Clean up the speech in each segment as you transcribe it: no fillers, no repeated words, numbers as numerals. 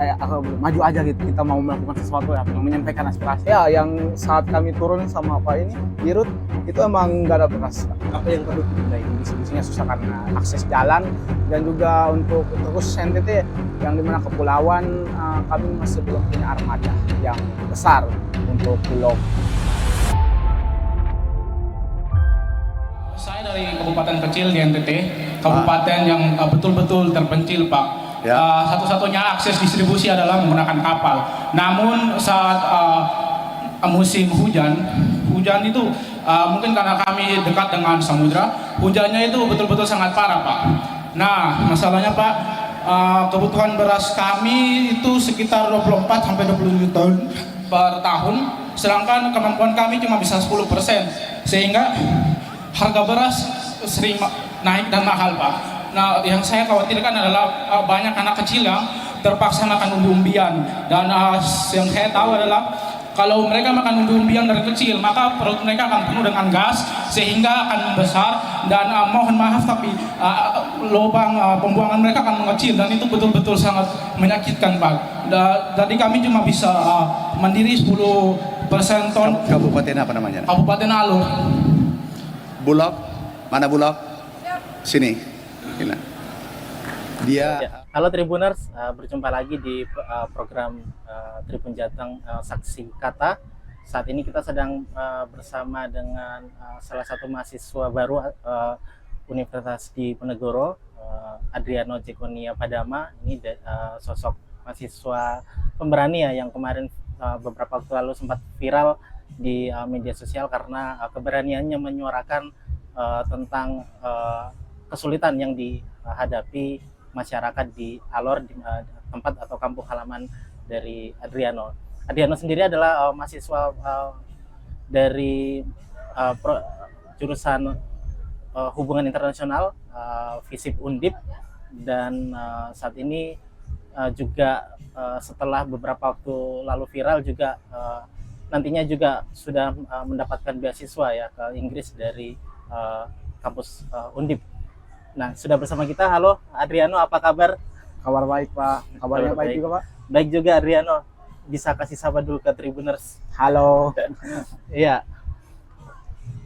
kayak maju aja gitu, kita mau melakukan sesuatu ya, menyampaikan aspirasi ya. Yang saat kami turun sama Pak ini Dirut itu emang nggak ada beras. Apa yang perlu kita ini distribusinya susah karena akses jalan, dan juga untuk terus NTT yang dimana kepulauan kami masih belum punya armada yang besar untuk pulau. Saya dari kabupaten kecil di NTT, kabupaten yang betul-betul terpencil, Pak. Ya. Satu-satunya akses distribusi adalah menggunakan kapal. Namun saat musim hujan itu mungkin karena kami dekat dengan samudra, hujannya itu betul-betul sangat parah, Pak. Nah, masalahnya, Pak, kebutuhan beras kami itu sekitar 24 sampai 27 ton per tahun, sedangkan kemampuan kami cuma bisa 10%, sehingga harga beras sering naik dan mahal, Pak. Nah, yang saya khawatirkan adalah banyak anak kecil yang terpaksa makan umbi-umbian, dan yang saya tahu adalah kalau mereka makan umbi-umbian dari kecil, maka perut mereka akan penuh dengan gas sehingga akan membesar, dan mohon maaf tapi lubang pembuangan mereka akan mengecil, dan itu betul-betul sangat menyakitkan, Pak. Jadi kami cuma bisa mandiri 10% ton. Kabupaten apa namanya? Kabupaten Alor. Bulog? Mana Bulog? Sini. Ini. Dia. Halo Tribuners, berjumpa lagi di program Tribun Jateng Saksi Kata. Saat ini kita sedang bersama dengan salah satu mahasiswa baru Universitas Diponegoro, Adriano Jekonia Padama. Ini sosok mahasiswa pemberani ya, yang kemarin beberapa waktu lalu sempat viral di media sosial karena keberaniannya menyuarakan tentang kesulitan yang dihadapi masyarakat di Alor, di tempat atau kampung halaman dari Adriano. Adriano sendiri adalah mahasiswa dari jurusan hubungan internasional, FISIP Undip, dan saat ini juga setelah beberapa waktu lalu viral juga nantinya juga sudah mendapatkan beasiswa ya ke Inggris dari kampus Undip. Nah, sudah bersama kita. Halo Adriano, apa kabar? Kabar baik, Pak. Kabarnya baik juga, Pak. Baik juga, Adriano. Bisa kasih sapa dulu ke Tribuners. Halo. Iya.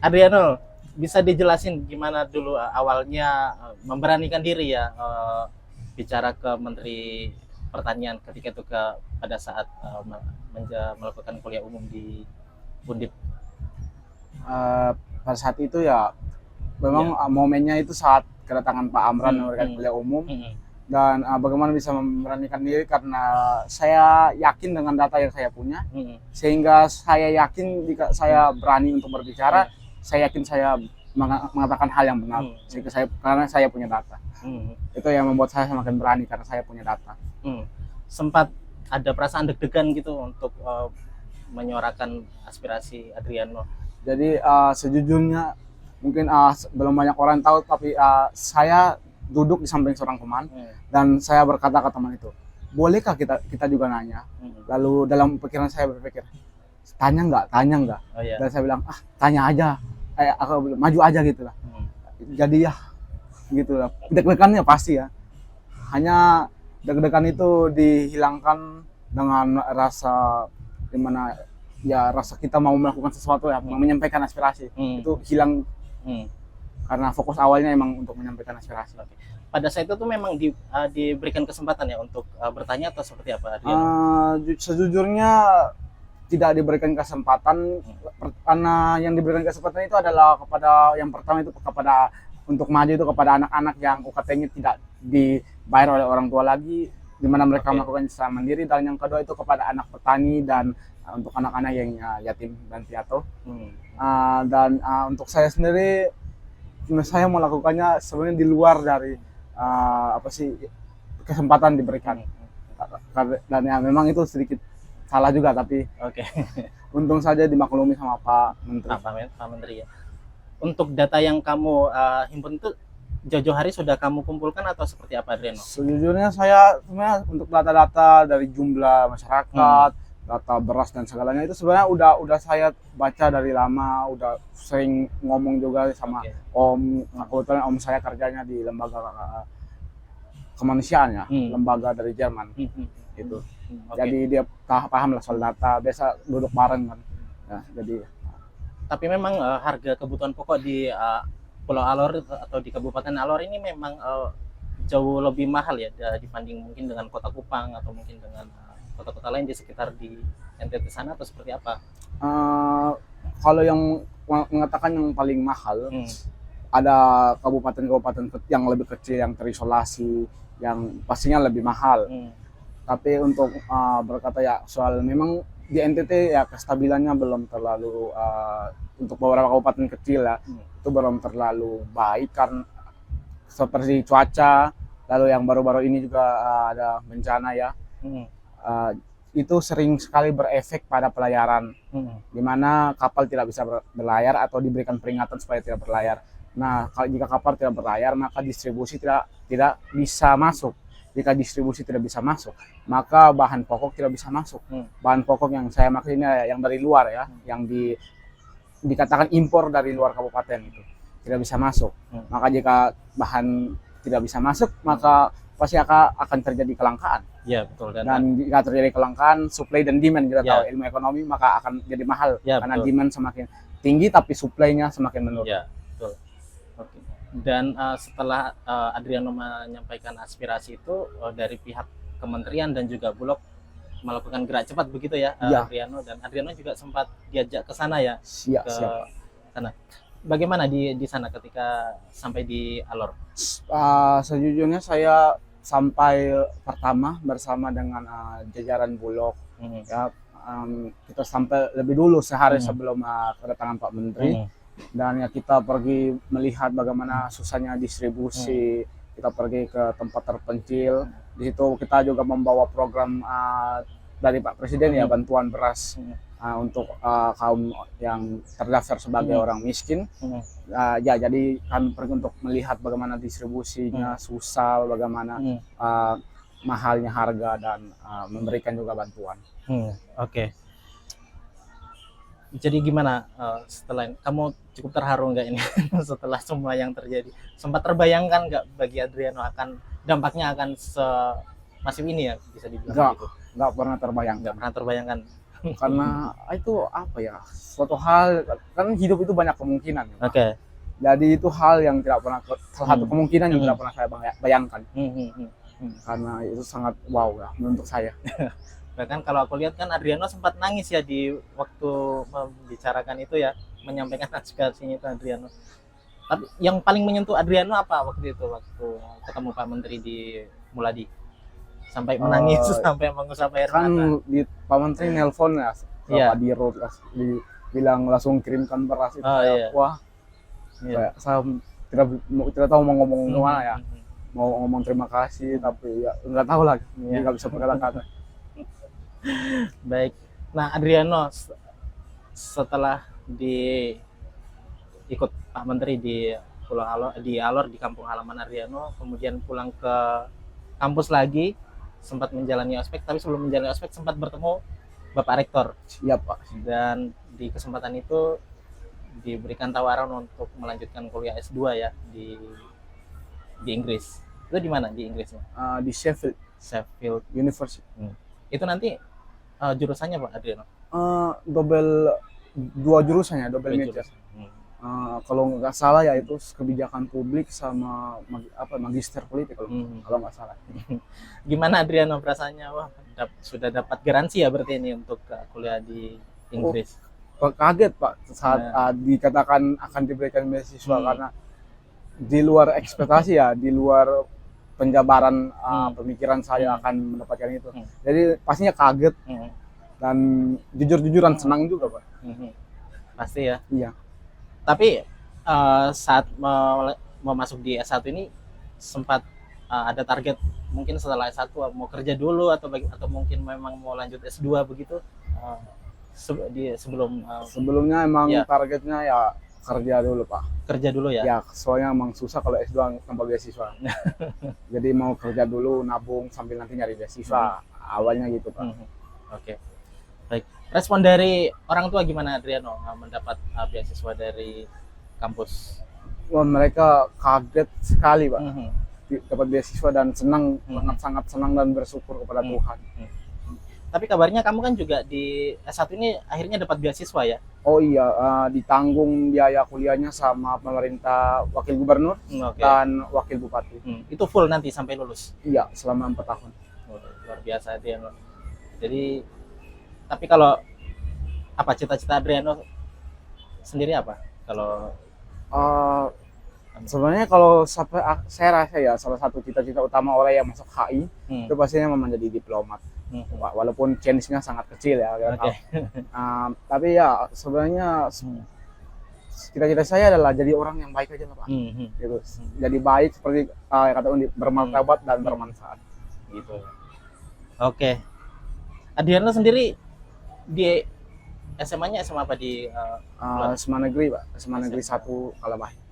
Adriano, bisa dijelasin gimana dulu awalnya memberanikan diri ya bicara ke Menteri Pertanian ketika itu pada saat melakukan kuliah umum di Undip? Pada saat itu ya memang momennya itu saat kedatangan Pak Amran memberikan kuliah umum, dan bagaimana bisa memberanikan diri karena saya yakin dengan data yang saya punya, sehingga saya yakin jika saya berani untuk berbicara, saya yakin saya mengatakan hal yang benar, sehingga karena saya punya data. Itu yang membuat saya semakin berani karena saya punya data. Sempat ada perasaan deg-degan gitu untuk menyuarakan aspirasi Adriano? Jadi sejujurnya mungkin belum banyak orang tahu, tapi saya duduk di samping seorang teman, dan saya berkata ke teman itu, bolehkah kita juga nanya? Lalu dalam pikiran saya berpikir, tanya nggak? Oh, iya. Dan saya bilang, tanya aja, aku maju aja gitu lah. Jadi ya gitu lah, deg-degannya pasti ya, hanya deg-degan itu dihilangkan dengan rasa dimana ya rasa kita mau melakukan sesuatu ya, menyampaikan aspirasi itu hilang. Karena fokus awalnya emang untuk menyampaikan aspirasi. Pada saat itu tuh memang diberikan kesempatan ya untuk bertanya atau seperti apa? Sejujurnya tidak diberikan kesempatan, karena yang diberikan kesempatan itu adalah kepada yang pertama itu kepada untuk maju itu kepada anak-anak yang UKT-nya tidak dibayar oleh orang tua lagi, di mana mereka melakukan secara mandiri, dan yang kedua itu kepada anak petani dan untuk anak-anak yang yatim dan piatu. Dan untuk saya sendiri, saya melakukannya sebenarnya di luar dari kesempatan diberikan, dan ya memang itu sedikit salah juga, tapi untung saja dimaklumi sama Pak Menteri. Pak Menteri ya. Untuk data yang kamu himpun itu jauh-jauh hari sudah kamu kumpulkan atau seperti apa, Adriano? Sejujurnya saya sebenarnya untuk data-data dari jumlah masyarakat, data beras dan segalanya itu sebenarnya udah saya baca dari lama, udah sering ngomong juga sama Om. Kebetulan Om saya kerjanya di lembaga kemanusiaan ya, lembaga dari Jerman. itu. Oke. Jadi dia paham lah soal data, biasa duduk bareng kan. Ya, jadi Tapi memang harga kebutuhan pokok di Pulau Alor atau di Kabupaten Alor ini memang jauh lebih mahal ya dibanding mungkin dengan Kota Kupang atau mungkin dengan kota-kota lain di sekitar di NTT sana, atau seperti apa? kalau yang mengatakan yang paling mahal, Hmm. ada kabupaten-kabupaten yang lebih kecil yang terisolasi yang pastinya lebih mahal. Hmm. Tapi untuk berkata ya soal memang di NTT ya kestabilannya belum terlalu untuk beberapa kabupaten kecil ya itu belum terlalu baik karena seperti cuaca, lalu yang baru-baru ini juga ada bencana ya. Hmm. Itu sering sekali berefek pada pelayaran, Hmm. di mana kapal tidak bisa berlayar atau diberikan peringatan supaya tidak berlayar. Nah, jika kapal tidak berlayar, maka distribusi tidak bisa masuk. Jika distribusi tidak bisa masuk, maka bahan pokok tidak bisa masuk. Bahan pokok yang saya maksud ini yang dari luar ya, yang dikatakan impor dari luar kabupaten itu tidak bisa masuk. Maka jika bahan tidak bisa masuk, maka pasti akan terjadi kelangkaan. Ya betul. Dan jika terjadi kelangkaan, supply dan demand kita Ya. tahu ilmu ekonomi, maka akan jadi mahal Ya, karena betul. demand semakin tinggi tapi supply-nya semakin menurun. Ya betul. Oke. Dan setelah Adriano menyampaikan aspirasi itu dari pihak kementerian dan juga Bulog melakukan gerak cepat begitu ya, Ya. Adriano, dan Adriano juga sempat diajak ke sana ya, Siap, ke siap. sana. Bagaimana di sana ketika sampai di Alor? Sejujurnya saya sampai pertama bersama dengan jajaran Bulog ya, kita sampai lebih dulu sehari sebelum kedatangan Pak Menteri. Dan ya kita pergi melihat bagaimana susahnya distribusi, kita pergi ke tempat terpencil. Di situ kita juga membawa program dari Pak Presiden ya, bantuan beras untuk kaum yang terdaftar sebagai orang miskin. Ya jadi kami pergi untuk melihat bagaimana distribusinya susah, bagaimana mahalnya harga, dan memberikan juga bantuan. Oke. Jadi gimana setelah kamu cukup terharu nggak ini setelah semua yang terjadi? Sempat terbayangkan nggak bagi Adriano akan dampaknya akan semasif ini ya, bisa dibilang gitu? Nggak pernah terbayang. Nggak pernah terbayangkan. Karena itu apa ya, suatu hal, kan hidup itu banyak kemungkinan ya, Pak. Oke. Jadi itu hal yang tidak pernah, salah satu kemungkinan yang tidak pernah saya bayangkan, karena itu sangat wow ya menurut saya. Bahkan kalau aku lihat kan Adriano sempat nangis ya di waktu membicarakan itu ya, menyampaikan aspirasinya itu Adriano. Tapi yang paling menyentuh Adriano apa waktu itu, waktu ketemu Pak Menteri di Muladi? Sampai menangis, sampai mengusap air Kan mata. di Pak Menteri nelpon ya, Iya. Pak Dirut bilang langsung kirimkan beras itu. Oh, Kayak, iya. wah, Iya. kayak saya tidak tahu mau ngomong gimana ya, mau ngomong terima kasih tapi ya nggak tahu lah, Iya. nggak bisa berkata-kata. Baik. Nah, Adriano setelah ikut Pak Menteri di Pulau Alor, di Alor, di kampung halaman Adriano, kemudian pulang ke kampus lagi, sempat menjalani ospek, tapi sebelum menjalani ospek sempat bertemu Bapak Rektor. Iya Pak. Dan di kesempatan itu diberikan tawaran untuk melanjutkan kuliah S2 ya di Inggris. Itu di mana di Inggrisnya? Di Sheffield Sheffield University. Itu nanti jurusannya Pak Adriano? Dua jurusannya, double major. Jurusan. Kalau nggak salah ya itu kebijakan publik sama magister politik kalau nggak salah. Gimana Adriano perasaannya? Wah, sudah dapat garansi ya berarti ini untuk kuliah di Inggris. Kaget Pak saat dikatakan akan diberikan beasiswa, karena di luar ekspektasi ya, di luar penjabaran pemikiran saya akan mendapatkan itu. Jadi pastinya kaget dan jujur-jujuran senang juga Pak. Pasti ya. Iya. Tapi saat mau masuk di S1 ini sempat ada target mungkin setelah S1 mau kerja dulu atau mungkin memang mau lanjut S2 begitu Sebelumnya emang Ya. targetnya ya kerja dulu Pak. kerja dulu ya. Ya soalnya emang susah kalau S2 tanpa beasiswa. Jadi mau kerja dulu, nabung sambil nanti nyari beasiswa. Awalnya gitu Pak. Oke. Baik. Respon dari orang tua gimana Adriano mendapat beasiswa dari kampus? Wah, mereka kaget sekali Pak. dapat beasiswa dan senang, sangat senang dan bersyukur kepada Tuhan. Tapi kabarnya kamu kan juga di S1 ini akhirnya dapat beasiswa ya? Oh iya, ditanggung biaya kuliahnya sama pemerintah wakil gubernur Oke. dan wakil bupati. Itu full nanti sampai lulus? Iya, selama 4 tahun. Luar biasa Adriano. Jadi, tapi kalau apa cita-cita Adriano sendiri apa? Kalau Eh, Sebenarnya kalau saya rasa ya salah satu cita-cita utama orang yang masuk HI itu pastinya memang menjadi diplomat. Walaupun chance-nya sangat kecil ya. Oke. Tapi ya sebenarnya cita-cita saya adalah jadi orang yang baik aja lah Pak. Gitu. Jadi baik seperti kata Undi, bermartabat dan bermanfaat. Gitu. Oke. Adriano sendiri di SMA-nya SMA apa di SMA negeri Pak, SMA negeri 1 Kalabah.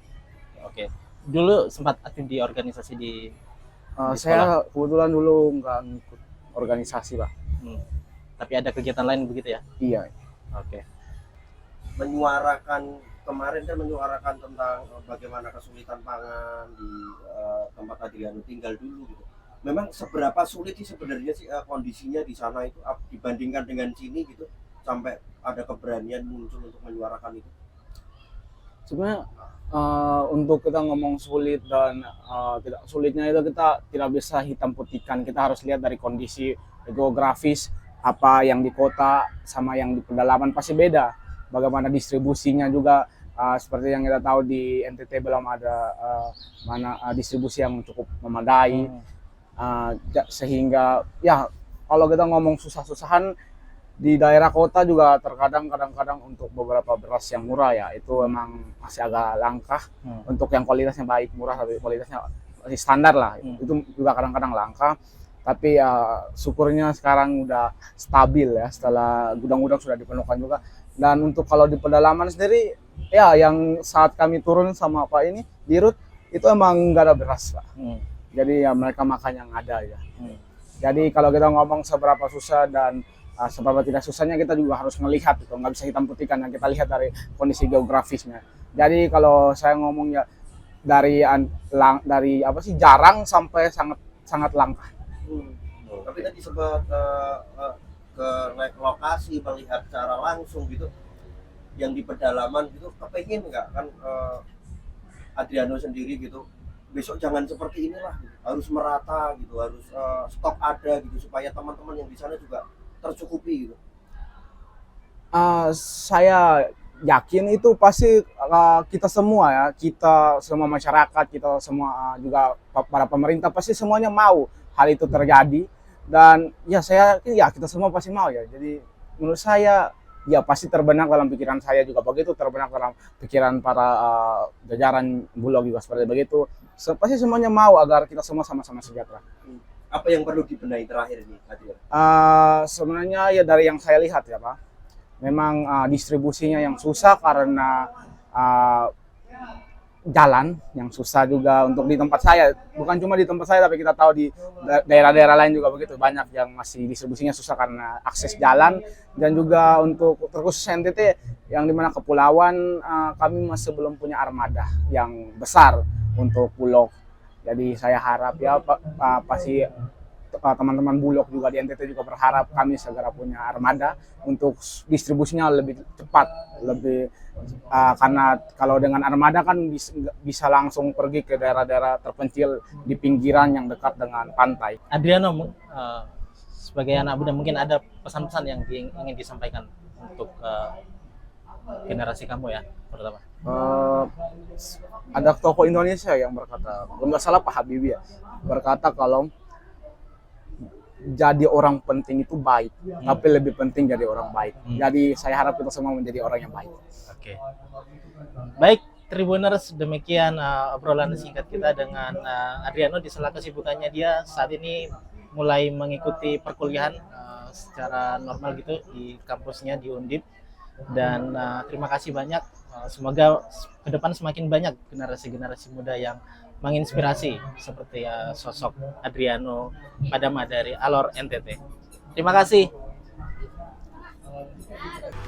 Oke. Dulu sempat aktif di organisasi di Saya kebetulan dulu nggak ngikut organisasi Pak. tapi ada kegiatan lain begitu ya? Iya. Oke. Menyuarakan kemarin kan menyuarakan tentang bagaimana kesulitan pangan di tempat Adriano tinggal dulu gitu. Memang seberapa sulit sih sebenarnya sih kondisinya di sana itu dibandingkan dengan sini gitu sampai ada keberanian muncul untuk menyuarakan itu? Sebenarnya untuk kita ngomong sulit dan tidak sulitnya itu kita tidak bisa hitam putihkan. Kita harus lihat dari kondisi geografis, apa yang di kota sama yang di pedalaman pasti beda. Bagaimana distribusinya juga seperti yang kita tahu di NTT belum ada distribusi yang cukup memadai. Sehingga ya kalau kita ngomong susah-susahan di daerah kota juga kadang-kadang untuk beberapa beras yang murah ya itu memang masih agak langka. Untuk yang kualitasnya baik murah tapi kualitasnya masih standar lah itu juga kadang-kadang langka, tapi ya syukurnya sekarang udah stabil ya setelah gudang-gudang sudah dipenuhkan juga. Dan untuk kalau di pedalaman sendiri ya yang saat kami turun sama Pak ini di Rut itu emang nggak ada beras Pak. Jadi ya mereka makan yang ada ya. Jadi kalau kita ngomong seberapa susah dan seberapa tidak susahnya kita juga harus melihat itu, nggak bisa hitam putihkan yang kita lihat dari kondisi geografisnya. Jadi kalau saya ngomong ya dari apa sih jarang sampai sangat langka. Tapi tadi sempat ke lokasi melihat secara langsung gitu yang di pedalaman gitu, kepengen nggak kan Adriano sendiri gitu besok jangan seperti inilah gitu. Harus merata gitu, harus stok ada gitu supaya teman-teman yang di sana juga tercukupi gitu. Saya yakin itu pasti kita semua ya, kita semua masyarakat, kita semua juga para pemerintah pasti semuanya mau hal itu terjadi. Dan ya saya yakin ya kita semua pasti mau ya. Jadi menurut saya ya pasti terbenak dalam pikiran saya juga begitu, terbenak dalam pikiran para jajaran Bulog juga seperti begitu. Pasti semuanya mau agar kita semua sama-sama sejahtera. Apa yang perlu dibenahi terakhir ini, Adriano? Sebenarnya ya dari yang saya lihat ya Pak, memang distribusinya yang susah karena jalan yang susah juga untuk di tempat saya. Bukan cuma di tempat saya, tapi kita tahu di daerah-daerah lain juga begitu. Banyak yang masih distribusinya susah karena akses jalan. Dan juga untuk terkhusus NTT yang dimana kepulauan kami masih belum punya armada yang besar untuk Bulog. Jadi saya harap ya pasti teman-teman Bulog juga di NTT juga berharap kami segera punya armada untuk distribusinya lebih cepat, lebih karena kalau dengan armada kan bisa langsung pergi ke daerah-daerah terpencil di pinggiran yang dekat dengan pantai. Adriano, sebagai anak muda mungkin ada pesan-pesan yang ingin disampaikan untuk generasi kamu ya, terutama. Ada tokoh Indonesia yang berkata, kalau nggak salah Pak Habibie ya, berkata kalau jadi orang penting itu baik, tapi lebih penting jadi orang baik. Jadi saya harap kita semua menjadi orang yang baik. Oke. Baik, Tribuners, demikian obrolan singkat kita dengan Adriano di sela kesibukannya dia saat ini mulai mengikuti perkuliahan secara normal gitu di kampusnya di Undip. Dan terima kasih banyak. Semoga ke depan semakin banyak generasi-generasi muda yang menginspirasi seperti sosok Adriano Padama dari Alor NTT. Terima kasih.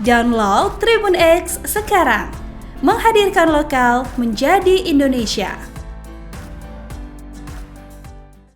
Download Tribun X sekarang. Menghadirkan lokal menjadi Indonesia.